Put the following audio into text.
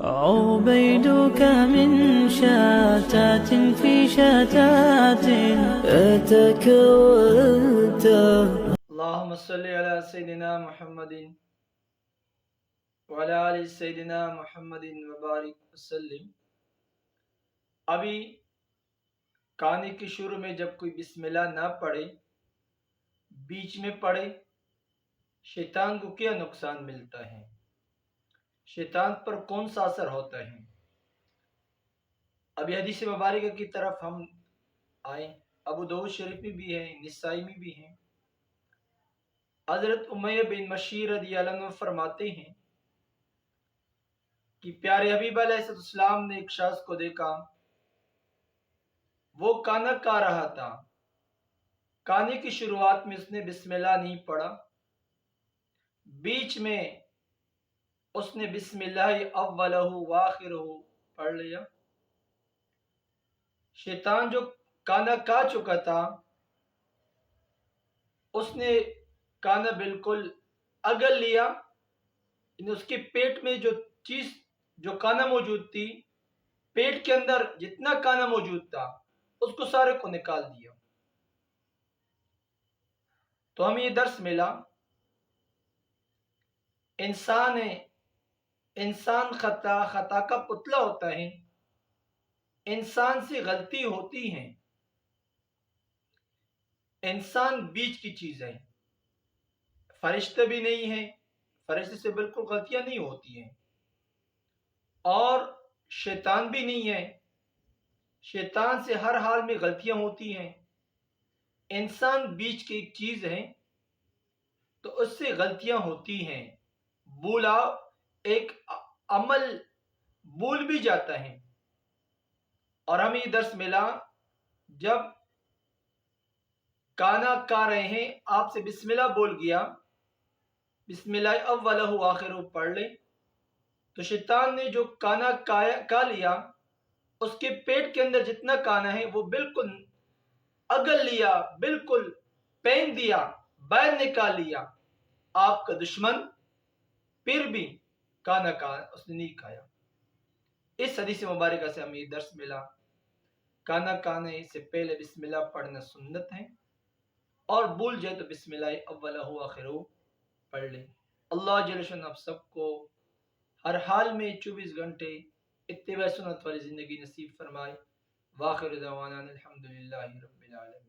عبيدك من شتات في شتات أتاك وأنت. اللهم صل على سيدنا محمد وعلى آل سيدنا محمد وبارک وسلم۔ ابھی کہانی کے شروع میں جب کوئی بسم اللہ نہ پڑھے، بیچ میں پڑھے، شیطان کو کیا نقصان ملتا ہے، شیطان پر کون سا اثر ہوتا ہے؟ ابھی حدیث مبارکہ کی طرف ہم آئیں، ابو داؤد شریف میں بھی ہے، نسائی میں بھی ہے۔ حضرت امیہ بن مشیر رضی اللہ عنہ فرماتے ہیں کہ پیارے حبیب علیہ السلام نے ایک شخص کو دیکھا، وہ کھانا کھا رہا تھا، کھانے کی شروعات میں اس نے بسم اللہ نہیں پڑھا، بیچ میں اس نے بسم اللہ اولہ واخرہ پڑھ لیا۔ شیطان جو کھانا کھا چکا تھا، اس نے کھانا بالکل اگل لیا، یعنی اس کے پیٹ میں جو کھانا موجود تھی، پیٹ کے اندر جتنا کھانا موجود تھا اس کو سارے کو نکال دیا۔ تو ہمیں یہ درس ملا، انسان خطا کا پتلا ہوتا ہے، انسان سے غلطی ہوتی ہے، انسان بیچ کی چیز ہے، فرشتے بھی نہیں ہے، فرشتے سے بالکل غلطیاں نہیں ہوتی ہیں، اور شیطان بھی نہیں ہے، شیطان سے ہر حال میں غلطیاں ہوتی ہیں، انسان بیچ کی ایک چیز ہے، تو اس سے غلطیاں ہوتی ہیں، ایک عمل بھول بھی جاتا ہے۔ اور ہمیں یہ درس ملا، جب کھانا کھا رہے ہیں، آپ سے بسم اللہ بول گیا، بسم اللہ اولہ آخرہ پڑھ لیں، تو شیطان نے جو کھانا کھا لیا، اس کے پیٹ کے اندر جتنا کھانا ہے وہ بالکل اگل لیا، بالکل پھینک دیا، باہر نکال لیا۔ آپ کا دشمن پھر بھی کھانا اس نے نہیں کھایا۔ اس حدیث مبارکہ سے ہمیں یہ درس ملا، کھانا کھانے سے پہلے بسم اللہ پڑھنا سنت ہے، اور بھول جائے تو بسم اللہ اولہ آخرہ پڑھ لیں۔ اللہ جل شان آپ سب کو ہر حال میں 24 گھنٹے اتباع سنت والی زندگی نصیب فرمائے۔ واخر دعوانا الحمدللہ رب العالمین۔